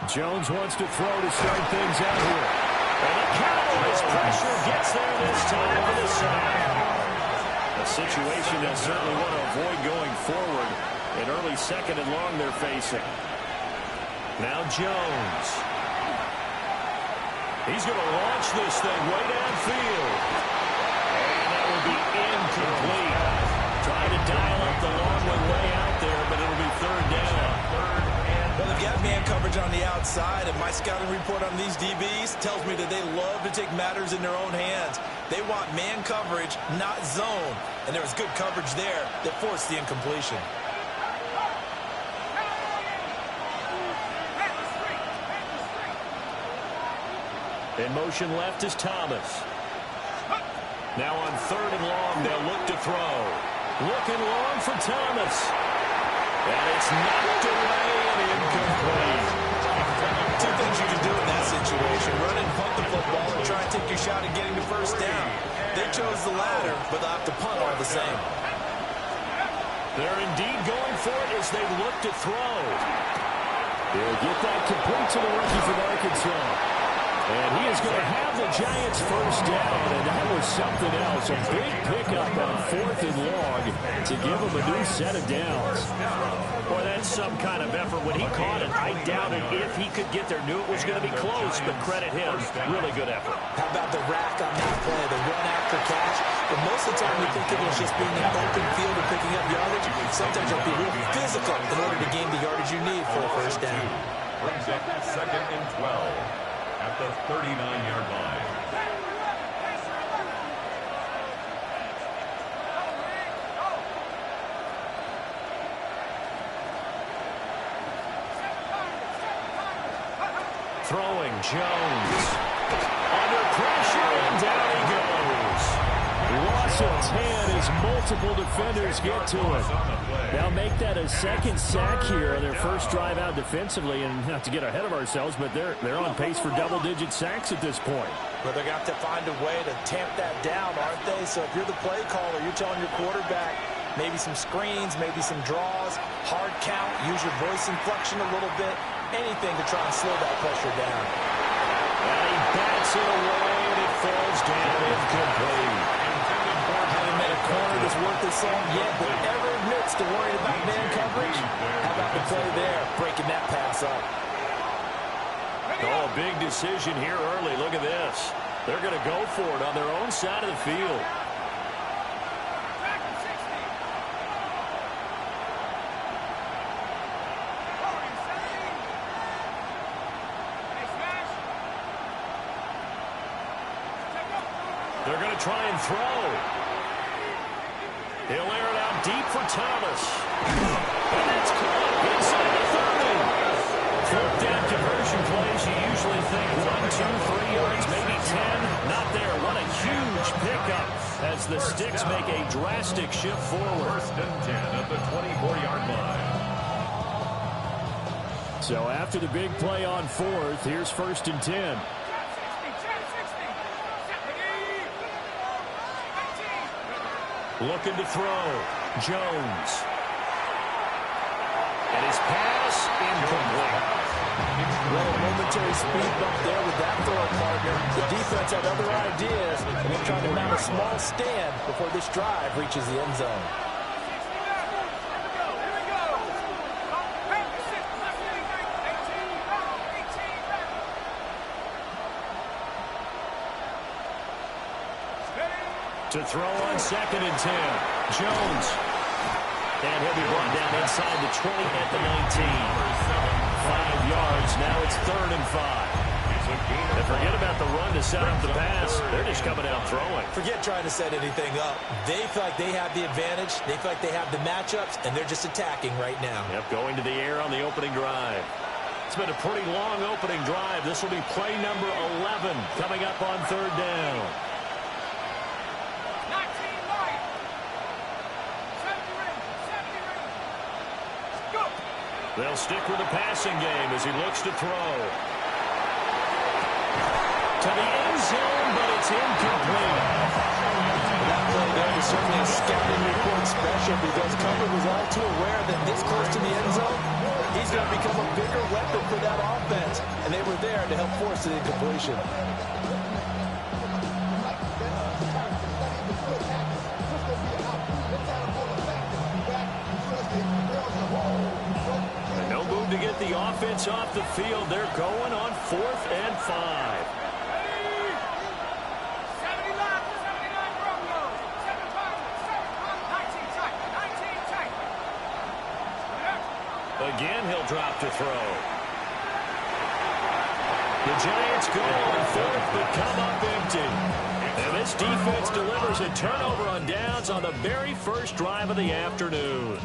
Jones wants to throw to start things out here. And the Cowboys pressure gets there this time for the sack. A situation they certainly want to avoid going forward. An early second and long they're facing. Now Jones. He's going to launch this thing way downfield. And that will be incomplete. Trying to dial up the long one way out there, but it'll be third down. Well, they've got man coverage on the outside, and my scouting report on these DBs tells me that they love to take matters in their own hands. They want man coverage, not zone. And there was good coverage there that forced the incompletion. In motion left is Thomas. Now on third and long, they'll look to throw. Looking long for Thomas. And it's knocked away and incomplete. Two things you can do in that situation. Run and punt the football or try and take your shot at getting the first down. They chose the latter, but they'll have to punt all the same. They're indeed going for it as they look to throw. They'll get that complete to the rookie from Arkansas. And he is going to have the Giants first down, and that was something else. A big pickup on fourth and long to give him a new set of downs. Boy, that's some kind of effort. When he caught it, I doubted if he could get there. Knew it was going to be close, but credit him. Really good effort. How about the rack on that play, the run after catch? But most of the time we think of it as just being an open field or picking up yardage. Sometimes you'll be real physical in order to gain the yardage you need for a first down. Brings up second and 12. At the 39-yard line. Throwing Jones. Under pressure and down he goes. Loss of 10 as multiple defenders get to it. They'll make that a second sack here on their first drive out defensively, and not to get ahead of ourselves, but they're on pace for double-digit sacks at this point. But they're going to have to find a way to tamp that down, aren't they? So if you're the play caller, you're telling your quarterback maybe some screens, maybe some draws, hard count, use your voice inflection a little bit, anything to try and slow that pressure down. And he bats it away, and it falls down incomplete. Haven't met a corner that's worth his salt yet, but ever admits to worrying about man coverage. How about the play there, breaking that pass up? Oh, a big decision here early. Look at this. They're going to go for it on their own side of the field. They're going to try and throw. He'll air it out deep for Thomas. And that's caught inside the 30. Fourth down conversion plays, you usually think 1, 2, 3 yards, maybe 10. Not there. What a huge pickup as the Sticks make a drastic shift forward. First and 10 at the 24-yard line. So after the big play on fourth, here's first and 10. Looking to throw. Jones. And his pass incomplete. Well, a momentary speed bump there with that throw partner. The defense had other ideas, and they're trying to mount a small stand before this drive reaches the end zone. To throw on second and 10. Jones. And he'll be brought down inside the 20 at the 19. 5 yards. Now it's third and 5. And forget about the run to set up the pass. They're just coming out throwing. Forget trying to set anything up. They feel like they have the advantage. They feel like they have the matchups, and they're just attacking right now. Yep, going to the air on the opening drive. It's been a pretty long opening drive. This will be play number 11 coming up on third down. They'll stick with the passing game as he looks to throw. To the end zone, but it's incomplete. That play there was certainly a scouting report special because Cumberland was all too aware that this close to the end zone, he's going to become a bigger weapon for that offense. And they were there to help force the incompletion. And no move to get the offense off the field. They're going on 4th and 5. Again, he'll drop to throw. The Giants go on 4th, but come up empty. And this defense delivers a turnover on downs on the very first drive of the afternoon.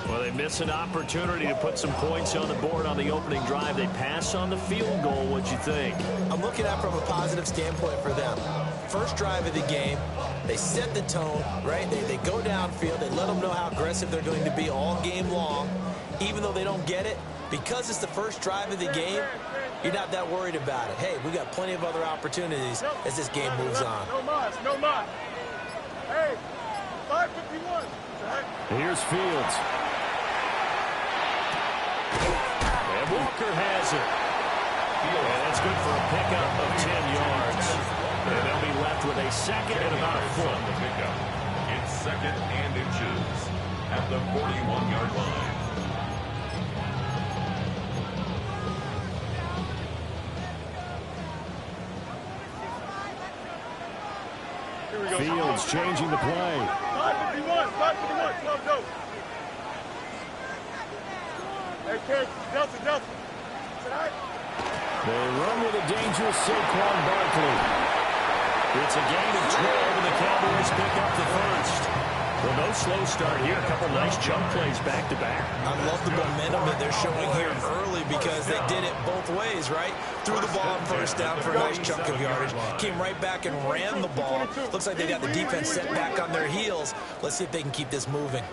Well, they miss an opportunity to put some points on the board on the opening drive. They pass on the field goal. What'd you think? I'm looking at it from a positive standpoint for them. First drive of the game, they set the tone, right? They go downfield. They let them know how aggressive they're going to be all game long. Even though they don't get it, because it's the first drive of the game, you're not that worried about it. Hey, we got plenty of other opportunities as this game moves on. No mas, no mas. Hey, 5:51. Here's Fields. And Walker has it. And that's good for a pickup of 10 yards. And they'll be left with a second and about a foot. The pickup. It's 2nd and inches at the 41-yard line. Fields changing the play. 5:51, 5:51, go, go. Hey, kid, Delta. They run with a dangerous Saquon Barkley. It's a gain of 12, and the Cowboys pick up the first. Well, no slow start here. A couple nice jump plays back-to-back. I love the momentum that they're showing here early because they did it both ways, right? Threw the ball on first down for a nice chunk of yardage. Came right back and ran the ball. Looks like they got the defense set back on their heels. Let's see if they can keep this moving.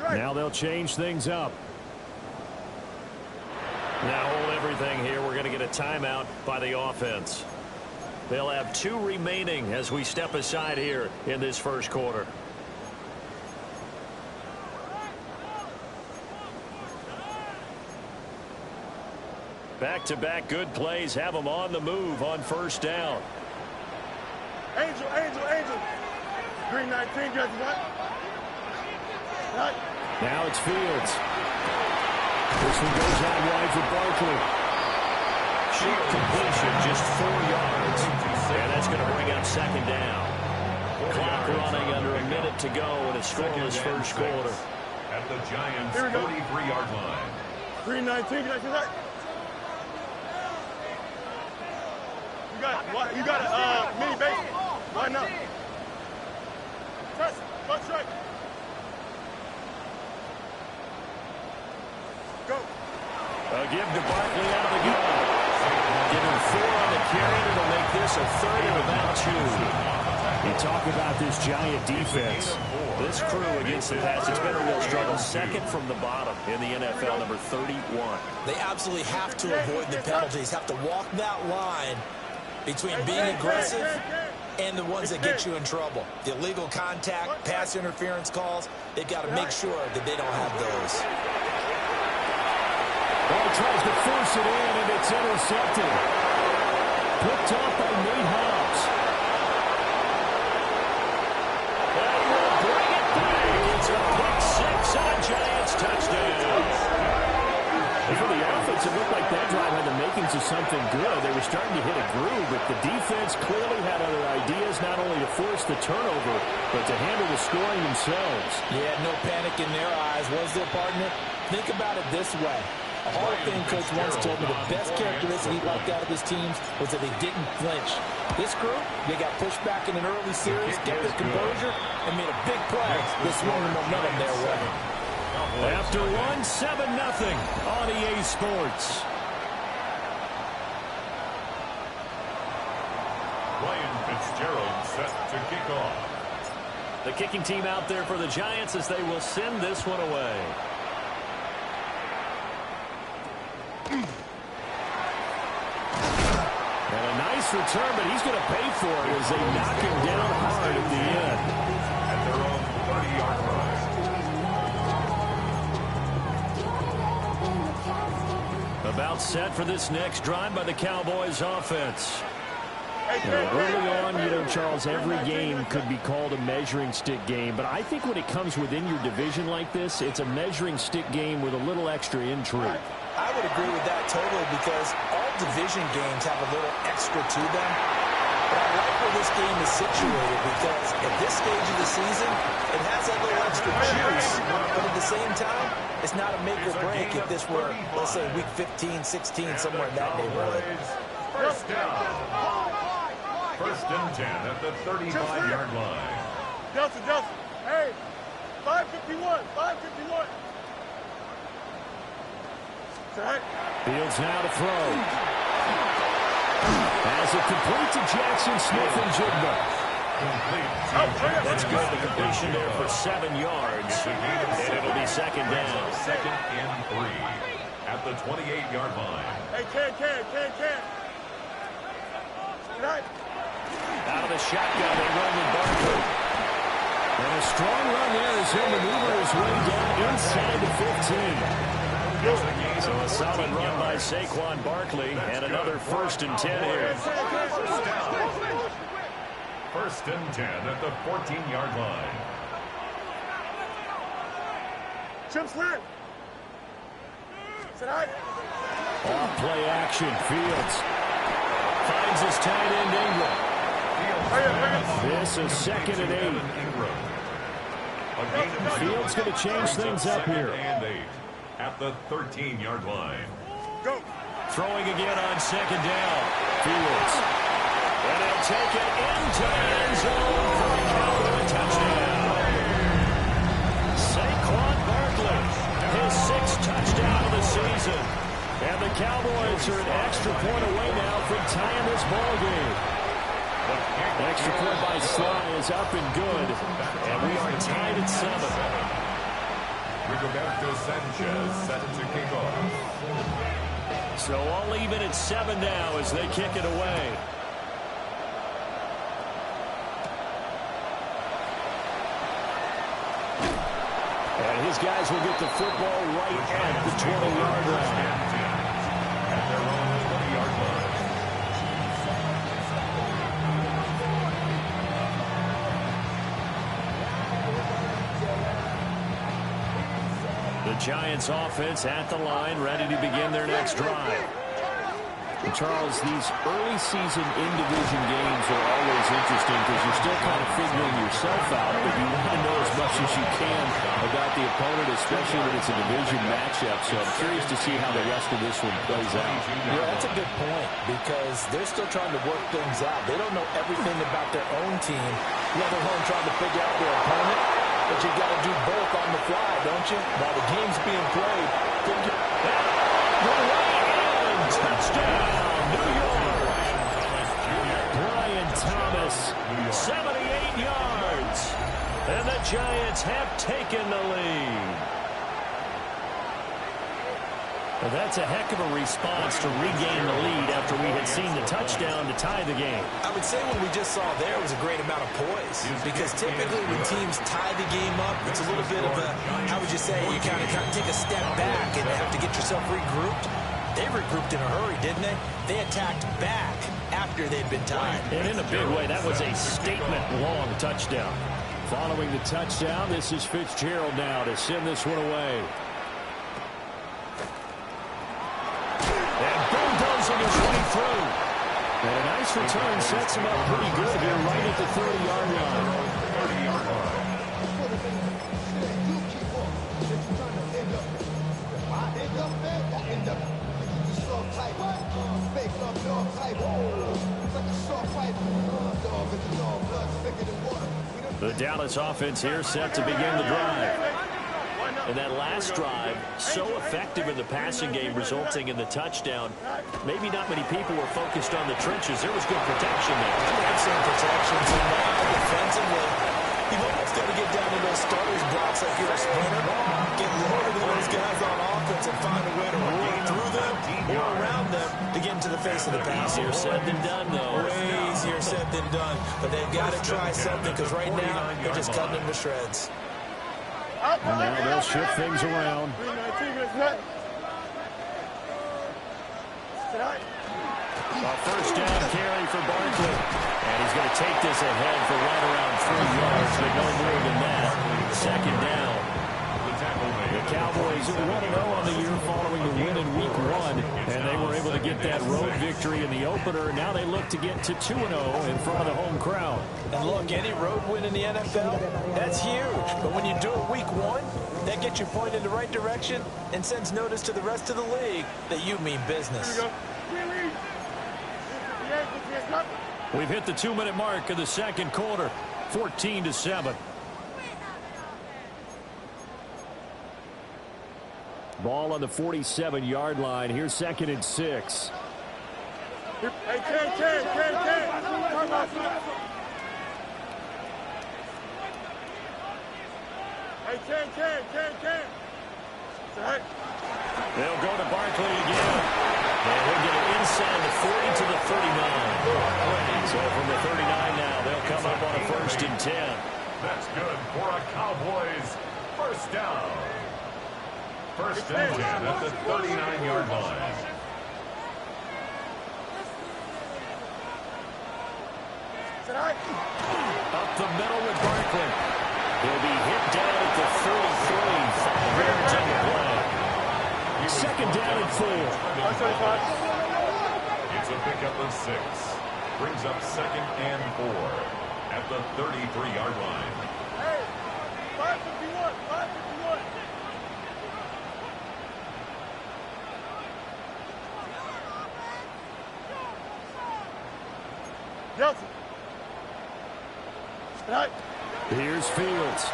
Now they'll change things up. Now hold everything here. We're going to get a timeout by the offense. They'll have 2 remaining as we step aside here in this first quarter. Back-to-back good plays have them on the move on first down. Angel. Green 19, guys, what? Now it's Fields. This one goes out wide for Barkley. Cheap completion, just 4 yards. And that's going to bring up second down. Clock running under a minute to go in a scoreless first quarter. At the Giants' 43-yard line. Green 19, guys, what? You got a mini base. Why not? Trust, one strike. Go. Give to Barkley out of the gun. Give him 4 on the carry. It'll make this a 3rd and about 2. You talk about this Giant defense. This crew against the pass, it's been a real struggle. 2nd from the bottom in the NFL, number 31. They absolutely have to avoid the penalties, have to walk that line between being aggressive and the ones that get you in trouble. The illegal contact, pass interference calls, they've got to make sure that they don't have those. Ball tries to force it in, and it's intercepted. Picked off by Nate Hobbs. And will bring it back. It's a pick 6 on a Giants touchdown. And for the offense, it looked like that drive had the makings of something good. They were starting to hit a groove, but the defense clearly had other ideas, not only to force the turnover, but to handle the scoring themselves. Yeah, no panic in their eyes, was there, partner? Think about it this way. A Hall of Fame coach once told me the best characteristic he liked out of his teams was that they didn't flinch. This group, they got pushed back in an early series, kept their composure, and made a big play. This swung the momentum their way. After 1, 7-0 on EA Sports. Ryan Fitzgerald set to kick off. The kicking team out there for the Giants as they will send this one away. nice return, but he's going to pay for it as they knock him down hard at the end. At their own 30-yard line. About set for this next drive by the Cowboys offense. Early on, Charles, every game could be called a measuring stick game, but I think when it comes within your division like this, it's a measuring stick game with a little extra intrigue. I would agree with that totally because all division games have a little extra to them. But I like where this game is situated because at this stage of the season, it has that little extra juice, but at the same time, it's not a make or break if this were, let's say, week 15, 16, somewhere in that neighborhood. First down. First and 10 at the 35-yard line. Justin, hey, 551. Fields now to throw. As it complete to Jackson Smith and Jigba. That's good. The completion there for 7 yards. And it'll be second down. Second and 3 at the 28-yard line. Hey, can. Out of the shotgun, they run with Barkley. And a strong run there as he'll maneuver his way down inside the 15. So a solid run by Saquon Barkley and another first and 10 here. First and 10 at the 14-yard line. Chip's lit. Off play action. Fields finds his tight end Ingram. This is second and 8. Fields going to change things up here. And 8 at the 13-yard line. Go. Throwing again on second down. Fields. And he'll take it into the end zone for a Cowboy touchdown. Saquon Barkley, his 6th touchdown of the season. And the Cowboys are an extra point away now from tying this ball game. The extra point by Sly is up and good. And we are tied at 7. Rigoberto Sanchez set to kick off. So all even at 7 now as they kick it away. And his guys will get the football right at the 20-yard line. At their own 20-yard line. The Giants offense at the line, ready to begin their next drive. And Charles, these early season in-division games are always interesting because you're still kind of figuring yourself out, but you want to know as much as you can about the opponent, especially when it's a division matchup. So I'm curious to see how the rest of this one plays out. Yeah, that's a good point because they're still trying to work things out. They don't know everything about their own team, let alone trying to figure out their opponent. But you got to do both on the fly, don't you? While the game's being played, figure Touchdown, New York. Brian Thomas, 78 yards. And the Giants have taken the lead. Well, that's a heck of a response to regain the lead after we had seen the touchdown to tie the game. I would say what we just saw there was a great amount of poise because typically when teams tie the game up, it's a little bit of a, how would you say, you kind of take a step back and have to get yourself regrouped. They regrouped in a hurry, didn't they? They attacked back after they'd been tied. And in a big way, that was a statement-long touchdown. Following the touchdown, this is Fitzgerald now to send this one away. And bulldozing his way through. And a nice return sets him up pretty good here right at the 30-yard line. 30-yard line. The Dallas offense here set to begin the drive. And that last drive, so effective in the passing game, resulting in the touchdown. Maybe not many people were focused on the trenches. There was good protection there. Excellent protection. So now defensively, You've almost got to get down to those starters blocks like you're a sprinter. Get loaded with those guys on offense and find a way to roll through them or around them to get into the face of the pass. Easier said than done, though. Way easier said than done. But they've got to try something because right now they're just cutting them to shreds. And now they'll shift things around. A first down carry for Barkley. And he's going to take this ahead for right around 3 yards, but no more than that. Second down. The Cowboys 1-0 on the year following the win in Week 1, and they were able to get that road victory in the opener. Now they look to get to 2-0 in front of the home crowd. And look, any road win in the NFL, that's huge. But when you do it Week 1, that gets you pointed in the right direction and sends notice to the rest of the league that you mean business. We've hit the 2-minute mark of the second quarter, 14-7. Ball on the 47-yard line. Here's 2nd and 6. Hey, Ken. Hey, Ken. They'll go to Barkley again. And he'll get it inside the 40 to the 39. So from the 39 now, they'll come up on a 1st and 10. That's good for a Cowboys first down. 1st and 10 at the 39-yard line. Up the middle with Barkley. He'll be hit down at the 33. 5 yards on the play. 2nd down and 4. It's a pickup of 6. Brings up 2nd and 4 at the 33-yard line. Hey, 551. Nelson. Here's Fields.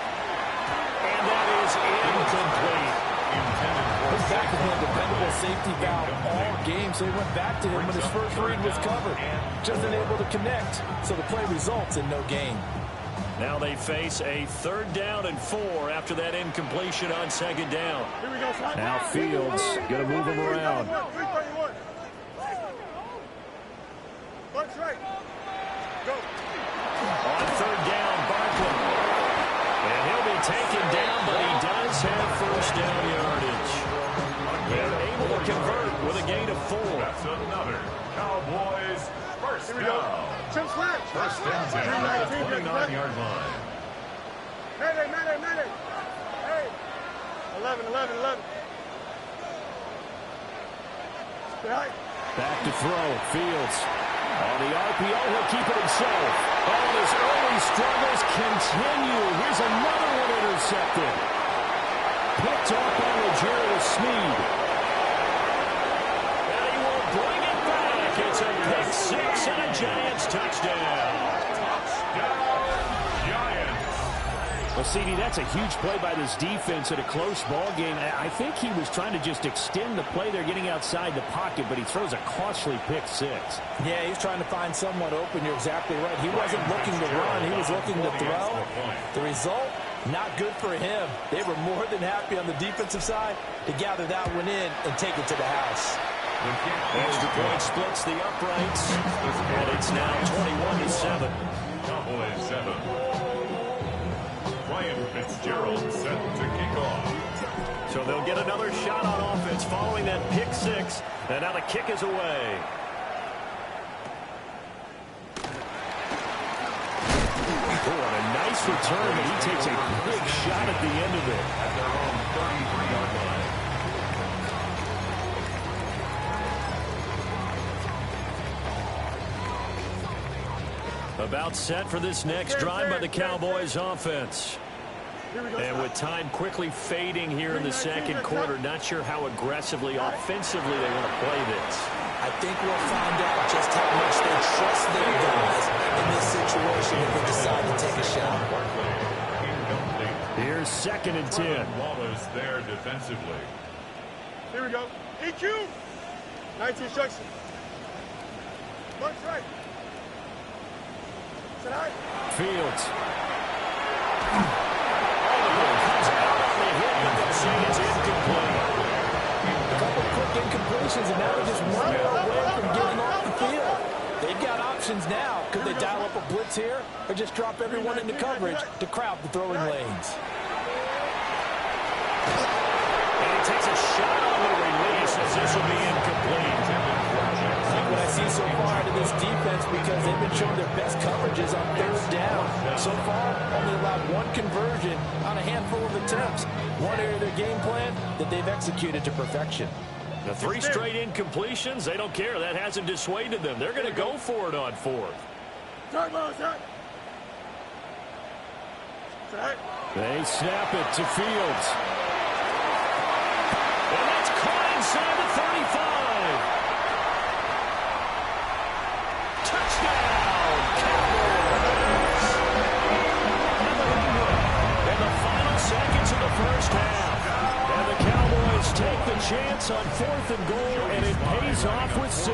And that is incomplete. His back has been a dependable safety valve all game, so he went back to him when his first read was covered. Just unable to connect, so the play results in no gain. Now they face a 3rd down and 4 after that incompletion on 2nd down. Now Fields going to move him around. 331. Bunch right. Go. On 3rd down, Barkley. And he'll be taken down, but he does have 1st down yardage. They're able to convert with a gain of 4. That's another Cowboys first down. 1st and 10 at the 29-yard line. Mayday. Hey. 11. Back to throw. Fields. On the RPO, he'll keep it himself. Oh, his early struggles continue. Here's another one intercepted. Picked off by L'Jarius Sneed. And he will bring it back. It's a pick 6 and a Giants touchdown. Well, CD, that's a huge play by this defense in a close ball game. I think he was trying to just extend the play. They're getting outside the pocket, but he throws a costly pick 6. Yeah, he's trying to find someone open. You're exactly right. He wasn't looking to run. He was looking to throw. The result, not good for him. They were more than happy on the defensive side to gather that one in and take it to the house. Extra point splits the uprights, and it's now 21-7. Cowboys 7. Ryan Fitzgerald set to kick off. So they'll get another shot on offense following that pick 6, and now the kick is away. Oh, and a nice return, but he takes a big shot at the end of it. At their own 33-yard line. About set for this next drive by the Cowboys offense. And with time quickly fading here in the second quarter, not sure how aggressively, offensively they want to play this. I think we'll find out just how much they trust their guys in this situation if they decide to take a shot. Here's 2nd and 10. Wallace there defensively. Here we go. EQ. 19 instruction. Bunch right. Fields. Comes out on the hit, but they'll say it's incomplete. A couple of quick incompletions, and now they're just 1 yard away from getting off the field. They've got options now. Could they dial up a blitz here or just drop everyone into coverage to crowd the throwing lanes? And he takes a shot on the release as this will be incomplete. I like what I see so far to this defense because they've been showing their best coverages on third down. So far, only allowed one conversion on a handful of attempts. One area of their game plan that they've executed to perfection. The 3 straight incompletions, they don't care. That hasn't dissuaded them. They're going to go for it on 4th. They snap it to Fields. And that's caught inside the 35. Touchdown, Cowboys. And the final seconds of the first half. And the Cowboys take the chance on 4th and goal, and it pays off with 6.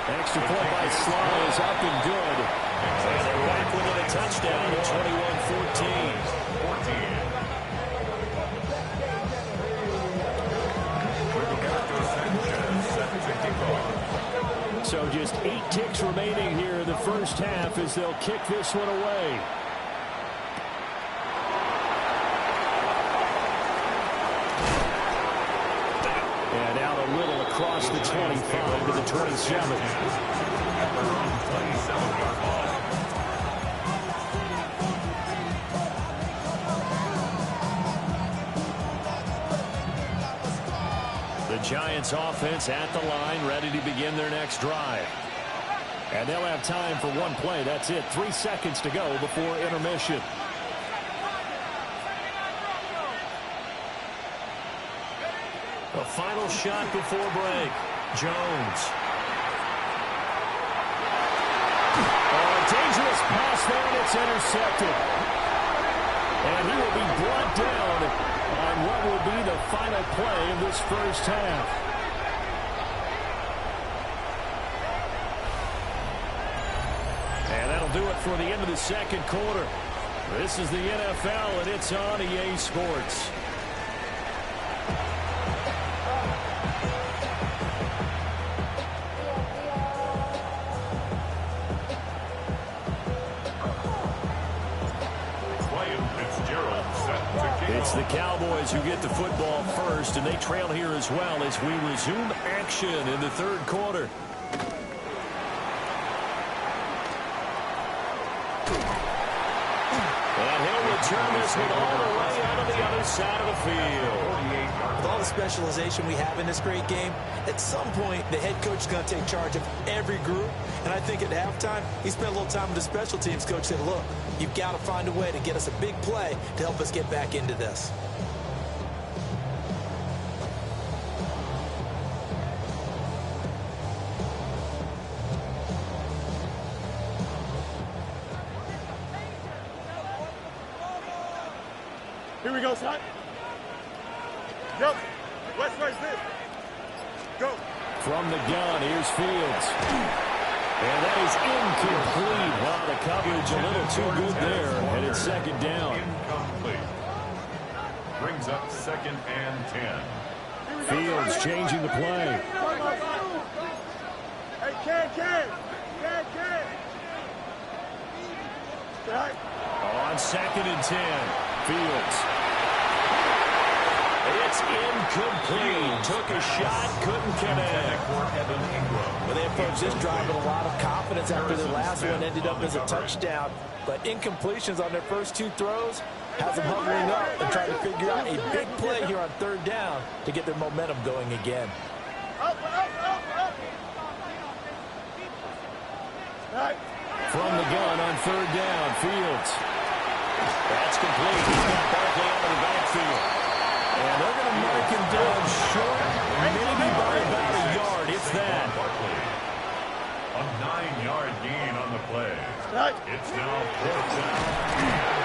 Extra point by Sly is up and good. And they're back within a touchdown at 21-14. So just 8 ticks remaining here in the first half as they'll kick this one away. And out a little across the 25 to the 27. The Giants offense at the line, ready to begin their next drive. And they'll have time for one play. That's it. 3 seconds to go before intermission. The final shot before break. Jones. Dangerous pass there, and it's intercepted. And he will be brought down on what will be the final play of this first half. And that'll do it for the end of the second quarter. This is the NFL, and it's on EA Sports. It's the Cowboys who get the football first, and they trail here as well as we resume action in the third quarter. And he'll return this one all the way out of the other side of the field. With all the specialization we have in this great game, at some point, the head coach is going to take charge of every group. And I think at halftime, he spent a little time with the special teams coach, said, look, you've got to find a way to get us a big play to help us get back into this. Here we go, son. Go. West race this. Go. From the gun, here's Fields. And that is incomplete. Wow, the coverage a little too good there. And it's second down. Incomplete. Brings up 2nd and 10. Fields changing the play. Hey, Ken. On 2nd and 10. Fields. It's incomplete. Took a shot, couldn't connect. Well, they approached this drive with a lot of confidence after their last one ended up as a touchdown. But incompletions on their first 2 throws has them hovering up and trying to figure out a big play here on third down to get their momentum going again. From the gun on third down, Fields. That's complete. He's got Barkley out of the backfield. And they're going to mark him down short, maybe by about a yard, if that. A 9-yard gain on the play. It's now 4th down.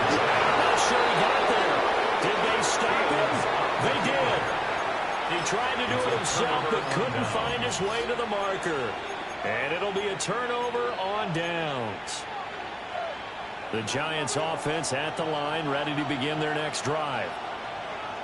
I'm not sure he got there. Did they stop him? They did. He tried to do it himself, but couldn't find his way to the marker. And it'll be a turnover on downs. The Giants offense at the line, ready to begin their next drive.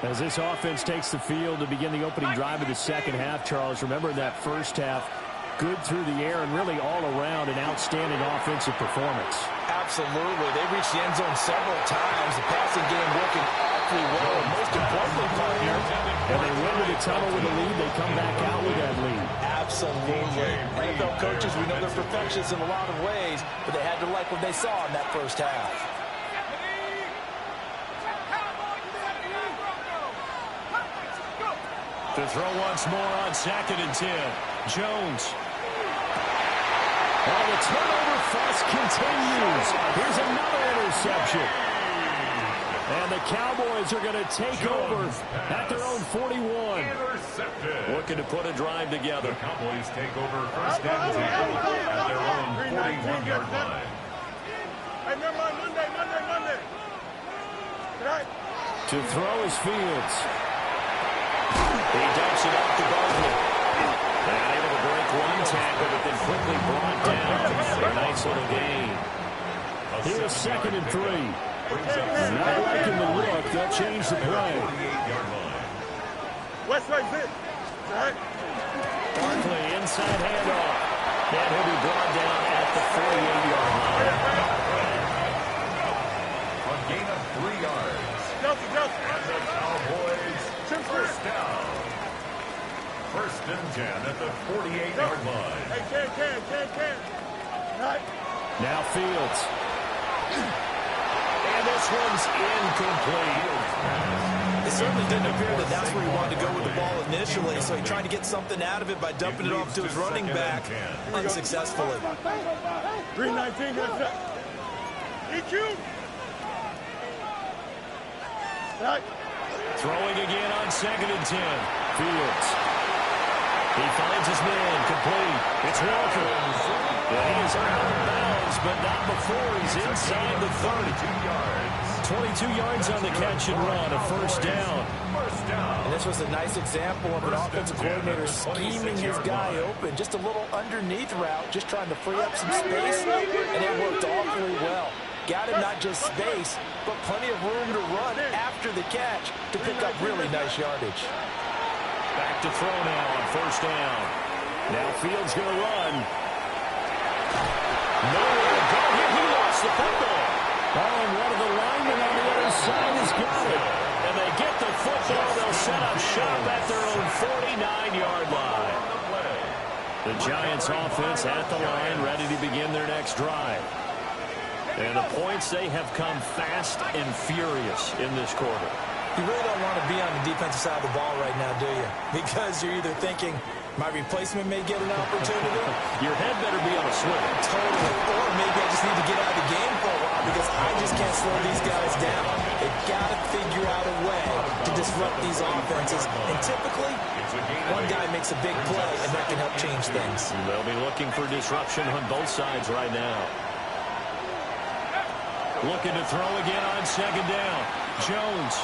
As this offense takes the field to begin the opening drive of the second half, Charles, remember in that first half, good through the air and really all around an outstanding offensive performance. Absolutely. They reached the end zone several times. The passing game working awfully well. And most importantly, partner, and they went to the tunnel with a lead. They come back out with that lead. Absolutely. NFL coaches, we know they're perfectionists in a lot of ways, but they had to like what they saw in that first half. To throw once more on 2nd and 10. Jones. Oh, the turnover fuss continues. Here's another interception. And the Cowboys are going to take over at their own 41. Intercepted. Looking to put a drive together. The Cowboys take over 1st and 10 at their own 41-yard line. Hey, never mind, Monday. Right. To throw is Fields. He dumps it off to Barkley. And able to break one tackle, but then quickly brought down. A nice little gain. Here's 2nd and 3. Not liking the look. They'll change the play. 48-yard line. West right this. Right. Barkley inside handoff. And he'll be brought down at the 48-yard line. A gain of 3 yards. Kelsey. And the Cowboys 1st down. 1st and 10 at the 48-yard line. Hey, can. Right. Now Fields. And this one's incomplete. It certainly didn't appear that that's where he wanted to go with the ball initially, so he tried to get something out of it by dumping it off to his running back unsuccessfully. 319, that's it. EQ. Right. Throwing again on 2nd and 10. Fields. He finds his man, complete. It's Walker. And he is out of bounds, but not before he's inside the 32 yards. 22 yards on the catch and run, a 1st down. And this was a nice example of an offensive coordinator scheming his guy open. Just a little underneath route, just trying to free up some space, and it worked awfully well. Got him not just space, but plenty of room to run after the catch to pick up really nice yardage. Back to throw now on 1st down. Now Fields going to run. Nowhere to go here. He lost the football. Oh, and one of the linemen on the other side has got it. And they get the football. They'll set up shop at their own 49-yard line. The Giants offense at the line, ready to begin their next drive. And the points, they have come fast and furious in this quarter. You really don't want to be on the defensive side of the ball right now, do you? Because you're either thinking, my replacement may get an opportunity. Your head better be on a swivel. Totally. Or maybe I just need to get out of the game for a while because I just can't slow these guys down. They've got to figure out a way to disrupt these offenses. And typically, one guy makes a big play, and that can help change things. They'll be looking for disruption on both sides right now. Looking to throw again on 2nd down. Jones.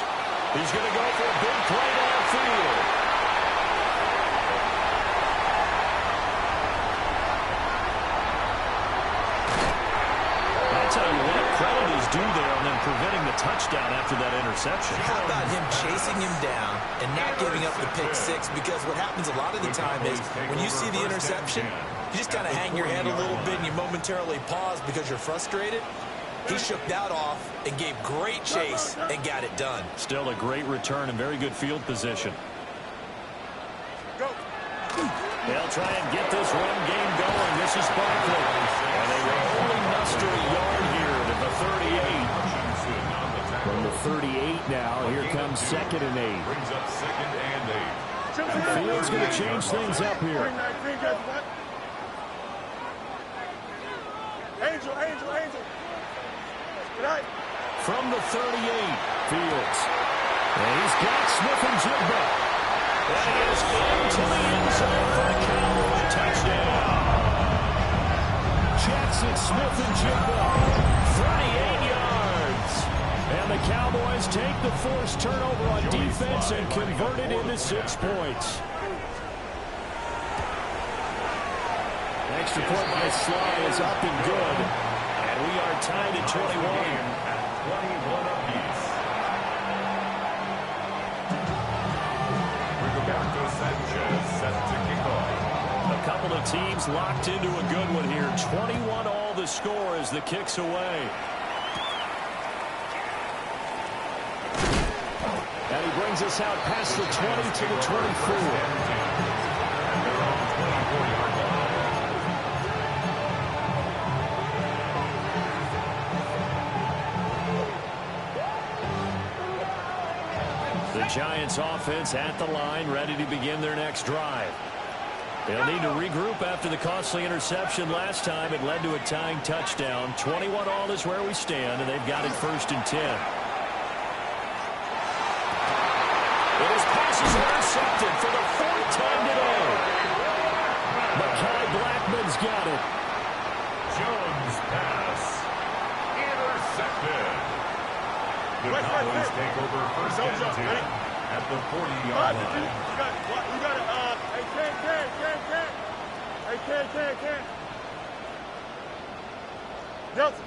He's going to go for a big play downfield. I tell you what, credit is due there on them preventing the touchdown after that interception. How about him chasing him down and not giving up the pick six? Because what happens a lot of the time is when you see the interception, you just kind of hang your head a little bit and you momentarily pause because you're frustrated. He shook that off and gave great chase and got it done. Still a great return and very good field position. Go. They'll try and get this run game going. This is Barkley. And they will only muster a yard here to the 38. From the 38 now, here comes 2nd and 8. Brings up 2nd and 8. Fields going to change things up here. 319, that's what? Angel. Right. From the 38, Fields. And he's got Smith-Njigba. that is into the end zone for a Cowboy touchdown. Jackson Smith-Njigba, 38 yards. And the Cowboys take the forced turnover on defense and convert it into 6 points. Extra point by Sly is up and good. And we are tied at 21. At 21 apiece. Roberto Sanchez set to kick off. A couple of teams locked into a good one here. 21 all the score as the kick's away. And he brings us out past the 20 to the 24. The Giants offense at the line, ready to begin their next drive. They'll need to regroup after the costly interception last time. It led to a tying touchdown. 21 all is where we stand, and they've got it 1st and 10. His pass is intercepted for the 4th time today. Mekhi Blackmon's got it. Jones' pass intercepted. The Cowboys take over 1st and 10 at the 40-yard line. You got it. Hey, Ken. Nelson.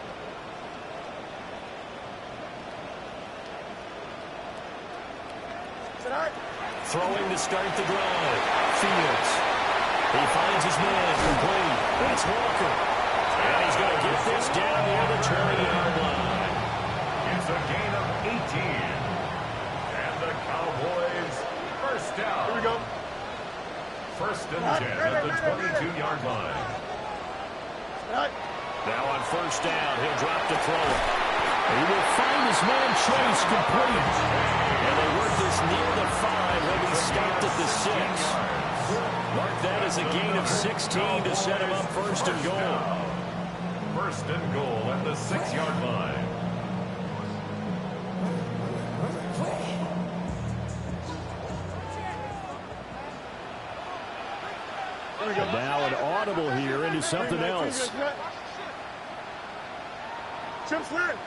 Throwing to start the drive. Fields. He finds his man complete. That's Walker. And he's going to get this down near the 20-yard line. It's a gain of 18. And the Cowboys 1st down. Here we go. 1st and 10 at the 22-yard line. Now on 1st down, he'll drop to throw it. He will find his man Chase complete. And they work this near the 5. He'll be stopped at the 6. Mark that as a gain of 16 to set him up 1st and goal. 1st and goal at the 6-yard line. Now an audible here into something else. Chip Slant.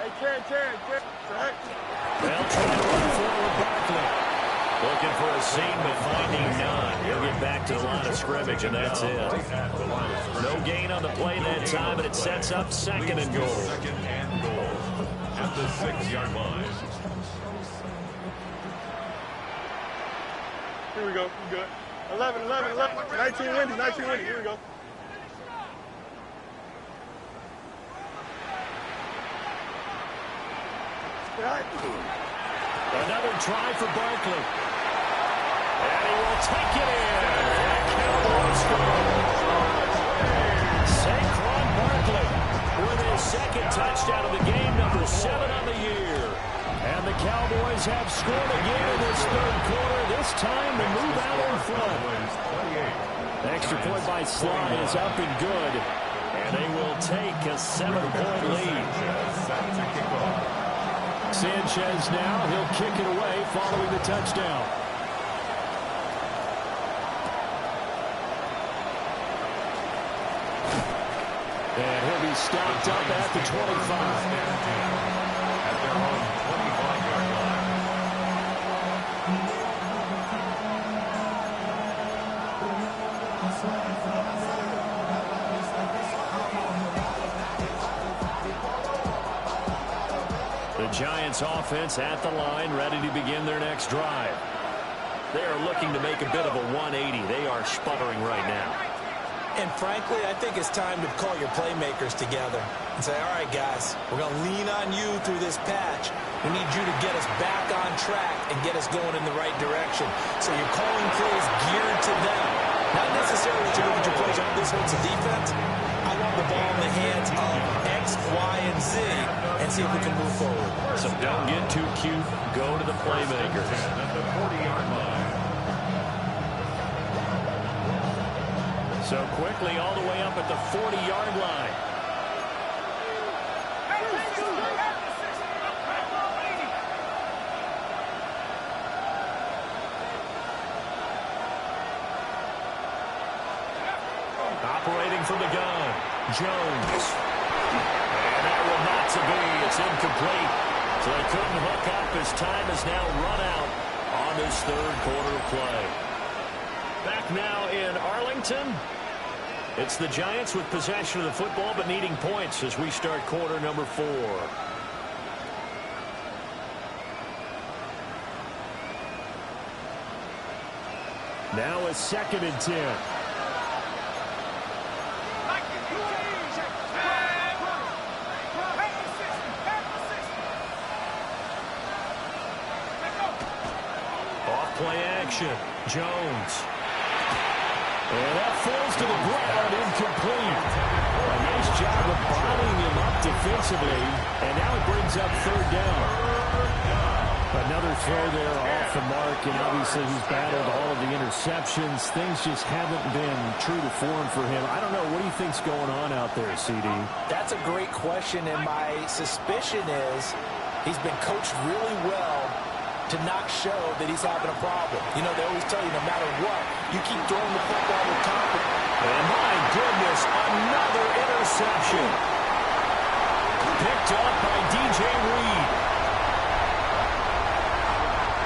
Hey, Ken. They'll try to run forward Barkley. Looking for a seam, but finding none. He'll get back to the line of scrimmage, and that's it. No gain on the play that time, but it sets up 2nd and goal. 2nd and goal at the 6-yard line. Here we go. We good. 11. 19 Wendy. Here we go. Another try for Barkley. And he will take it in. And Cowboys score. Saquon Barkley with his 2nd touchdown of the game, number 7 on the year. And the Cowboys have scored again in this 3rd quarter. This time to move out in front. Extra point by Sly is up and good. And they will take a 7-point lead. Sanchez now, he'll kick it away following the touchdown. And he'll be stopped up at the 25. At their own 25-yard line. The Giants offense at the line, ready to begin their next drive. They are looking to make a bit of a 180. They are sputtering right now. And frankly, I think it's time to call your playmakers together and say, all right, guys, we're going to lean on you through this patch. We need you to get us back on track and get us going in the right direction. So you're calling plays geared to them. Not necessarily to look at your plays on this one's a defense. I want the ball in the hands of X, Y, and Z and see if we can move forward. So don't get too cute. Go to the playmakers. At the 40-yard line. So quickly all the way up at the 40-yard line. Operating from the gun, Jones. And that will not to be. It's incomplete. So they couldn't hook up as time has now run out on this 3rd quarter of play. Back now in Arlington. It's the Giants with possession of the football but needing points as we start quarter number 4. Now a 2nd and 10. Play action. Jones. And that falls to the ground, incomplete. A nice job of bottling him up defensively. And now it brings up 3rd down. Another throw there off the mark, and obviously he's battled all of the interceptions. Things just haven't been true to form for him. I don't know. What do you think's going on out there, CD? That's a great question, and my suspicion is he's been coached really well to not show that he's having a problem. You know, they always tell you no matter what, you keep throwing the football with confidence. And my goodness, another interception. Picked up by DJ Reed.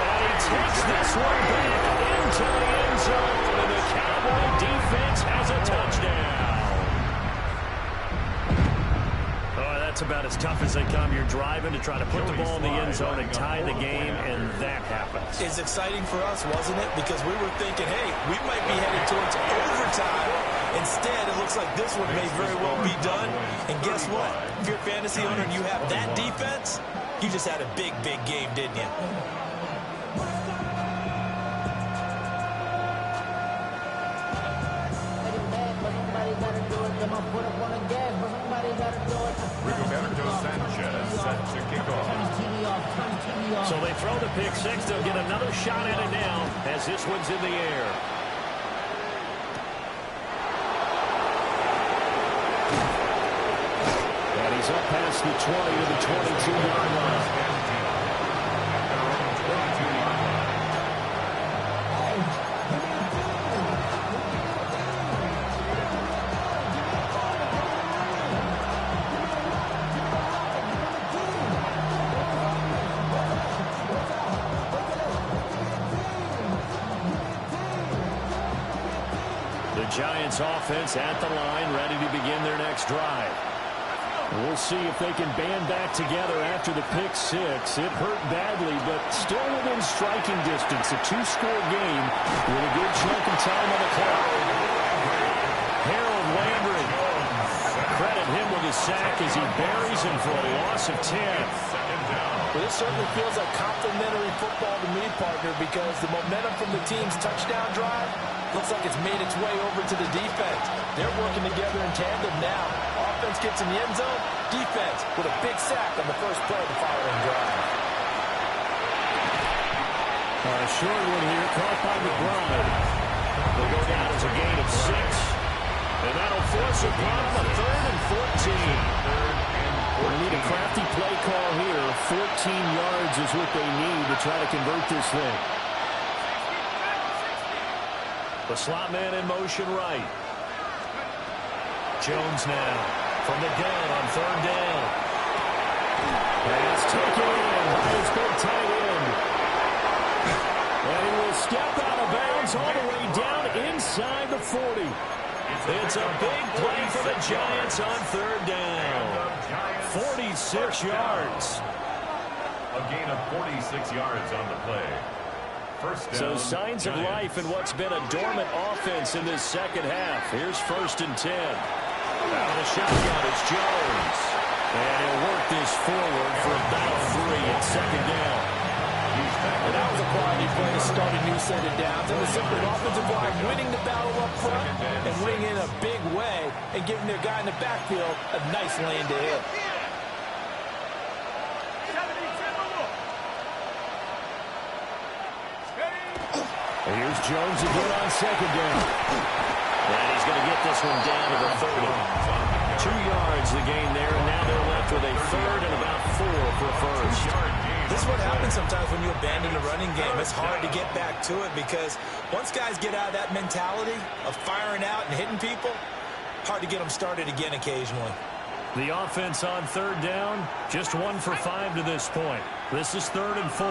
And he takes this one back into the end zone, and the Cowboy defense has a touchdown. That's about as tough as they come. You're driving to try to put the ball in the end zone and tie the game, and that happens. It's exciting for us, wasn't it? Because we were thinking, hey, we might be headed towards overtime. Instead, it looks like this one may very well be done. And guess what? If you're a fantasy owner and you have that defense, you just had a big, big game, didn't you? So they throw the pick six. They'll get another shot at it now as this one's in the air. And he's up past the 20 to the 22-yard line. Giants offense at the line, ready to begin their next drive. We'll see if they can band back together after the pick six. It hurt badly, but still within striking distance. A 2-score game with a good chunk of time on the clock. Harold Landry. Credit him with his sack as he buries him for a loss of 10. Well, this certainly feels like complimentary football to me, partner, because the momentum from the team's touchdown drive looks like it's made its way over to the defense. They're working together in tandem now. Offense gets in the end zone. Defense with a big sack on the first play of the following drive. A short one here, caught by McBride. They'll go down as a gain of 6. And that'll force a problem of 3rd and 14. They need a crafty play call here. 14 yards is what they need to try to convert this thing. The slot man in motion right. Jones now from the gun on 3rd down. Pass taken in by his big tight end. And he will step out of bounds all the way down inside the 40. It's a big play for the Giants on 3rd down. 46 yards. A gain of 46 yards on the play. So signs of life in what's been a dormant offense in this second half. Here's 1st and 10. Out of the shotgun, it's Jones. And he'll work this forward for about 3 at 2nd down. And that was a quality play to start a new set of downs. It was simply an offensive line winning the battle up front and winning in a big way and giving their guy in the backfield a nice lane to hit. And here's Jones again on 2nd down. And he's going to get this one down to the 30. 2 yards the gain there, and now they're left with a 3rd and about 4 for a first. This is what happens sometimes when you abandon the running game. It's hard to get back to it because once guys get out of that mentality of firing out and hitting people, hard to get them started again occasionally. The offense on 3rd down, just 1 for 5 to this point. This is 3rd and 4.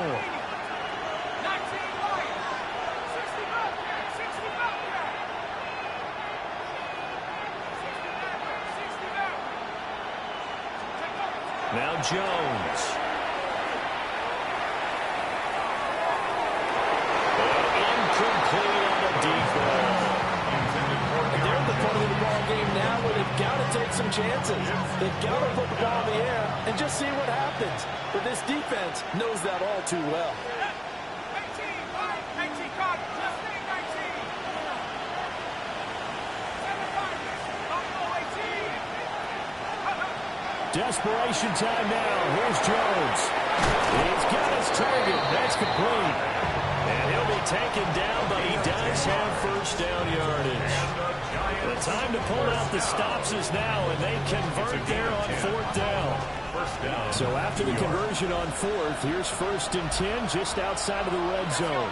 Now Jones. Incomplete on a deep ball. And they're at the point of the ball game now where they've got to take some chances. They've got to put the ball in the air and just see what happens. But this defense knows that all too well. Desperation time now. Here's Jones. He's got his target. That's complete. And he'll be taken down, but he does have first down yardage. The time to pull out the stops is now, and they convert there on fourth down. So after the conversion on fourth, here's 1st and 10 just outside of the red zone.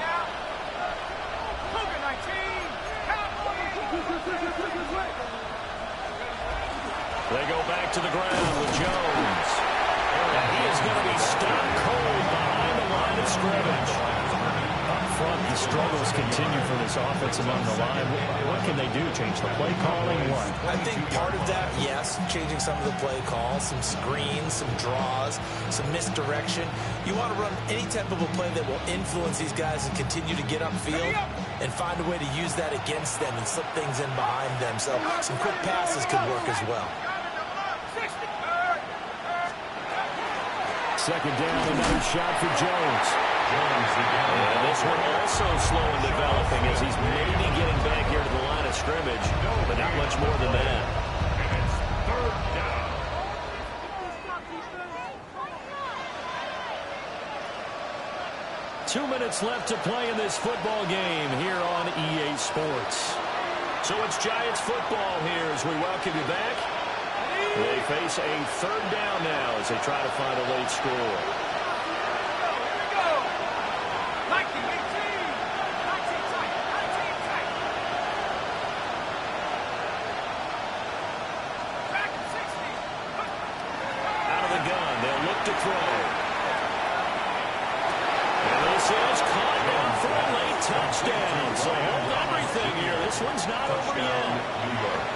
They go back to the ground with Jones. And he is going to be stopped cold behind the line of scrimmage. Up front, the struggles continue for this offense among the line. What can they do? Change the play calling? What? I think part of that, yes, changing some of the play calls, some screens, some draws, some misdirection. You want to run any type of a play that will influence these guys and continue to get upfield and find a way to use that against them and slip things in behind them. So some quick passes could work as well. 2nd down, another shot for Jones. And this one also slow in developing as he's maybe getting back here to the line of scrimmage, but not much more than that. And it's 3rd down. Two minutes left to play in this football game here on EA Sports. So it's Giants football here as we welcome you back. They face a 3rd down now as they try to find a late score. Out of the gun, they'll look to throw. And this is caught down for a late touchdown. So hold everything here. This one's not over yet. New York.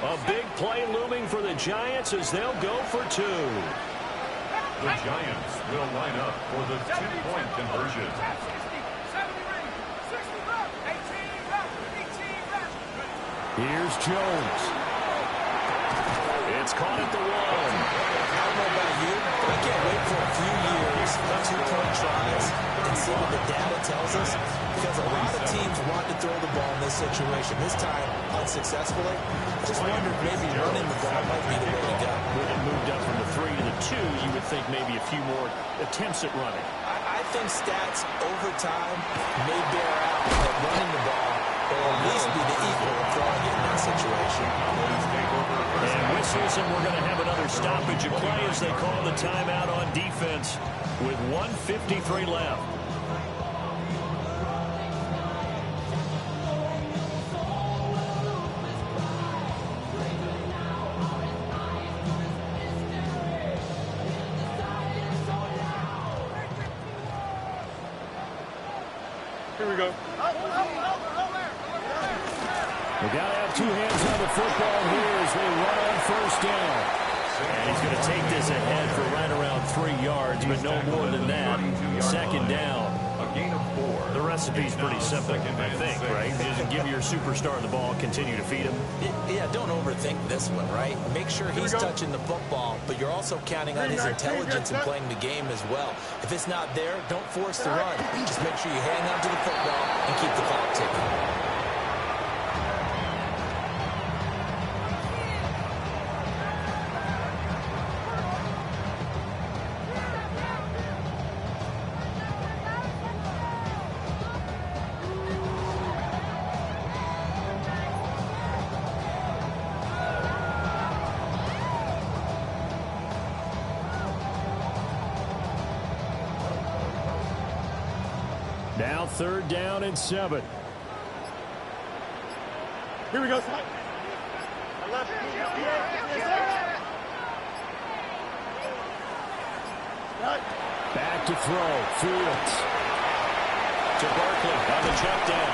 A big play looming for the Giants as they'll go for 2. The Giants will line up for the 2-point conversion. Here's Jones. It's caught at the 1. I don't know about you, but I can't wait for a few years of 2-point tries and see what the data tells us, because a lot of teams want to throw the ball in this situation. This time, unsuccessfully. Just wondered maybe running the ball might be the way to go. When it moved up from the 3 to the 2, you would think maybe a few more attempts at running. I think stats over time may bear out that running the ball will at least be the equal of throwing it in that situation. And whistles, and we're going to have another stoppage of play as they call the timeout on defense with 1:53 left. Here we go. They got to have 2 hands on the football here as they run on 1st down. And he's going to take this ahead for right around 3 yards, but no more than that. 2nd down. A gain of 4. The recipe's pretty simple, I think, right? Just give your superstar the ball, continue to feed him. Yeah, don't overthink this one, right? Make sure he's touching the football, but you're also counting on his intelligence and playing the game as well. If it's not there, don't force the run. Just make sure you hang on to the football and keep the clock ticking. Now 3rd down and 7. Here we go. Back to throw. Fields. To Barkley on the check down.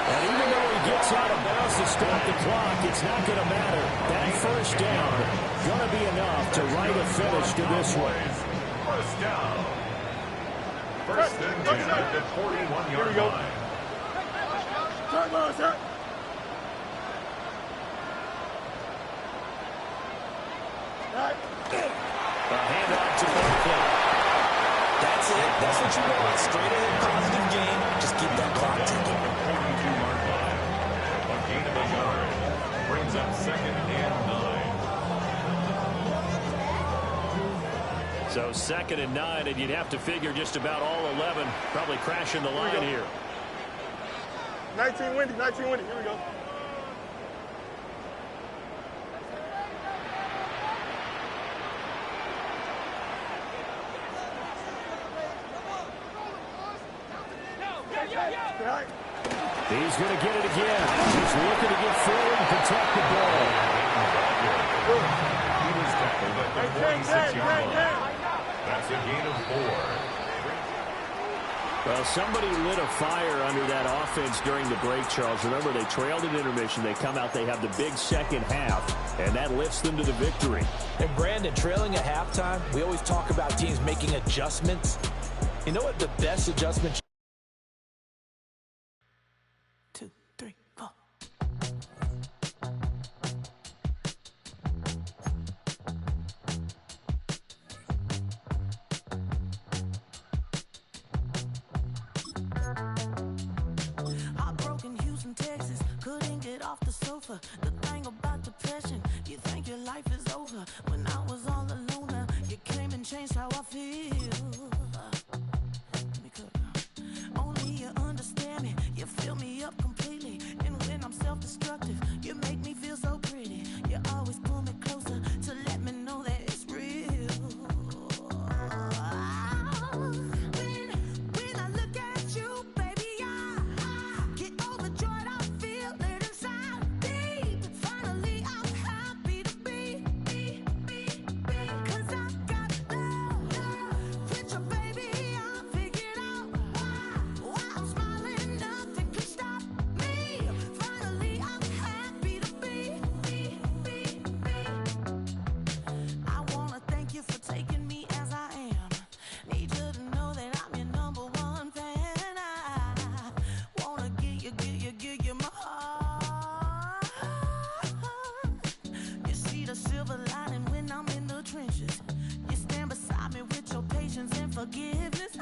And even though he gets out of bounds to stop the clock, it's not going to matter. That first down going to be enough to write a finish to this one. First down. First and 10 at the 41-yard line. Turn, Lewis, turn. A handoff to Barkley. That's it. That's what you want. Straight ahead, positive game. Just keep that clock ticking. 42-yard line. A gain of a yard. Brings up second and 9. So second and 9, and you'd have to figure just about all 11 probably crashing the line here. 19 windy, 19 windy. Here we go. He's going to get it again. He's looking to get forward and protect the ball. He was tackled at the 46-yard line. That's a gain of 4. Well, somebody lit a fire under that offense during the break, Charles. Remember, they trailed at intermission. They come out, they have the big second half, and that lifts them to the victory. And Brandon, trailing at halftime, we always talk about teams making adjustments. You know what the best adjustment? 2, 3, 4. Heartbroken Houston, Texas, couldn't get off the sofa. The thing about depression, you think your life is over. When I was all alone, you came and changed how I feel. Only you understand me, you fill me up completely. And when I'm self-destructive, you make me feel so pretty. You always pull me closer to let me know that it's real. When I look at you, baby, I get overjoyed. I feel it inside deep. Finally, I'm happy to be. Cause I got love with your baby. I figured out why I'm smiling. Nothing can stop me. Finally, I'm happy to be. I wanna thank you for taking me as I am. Need you to know that I'm your #1 fan. I wanna give you my heart. You see the silver lining when I'm in the trenches. You stand beside me with your patience and forgiveness.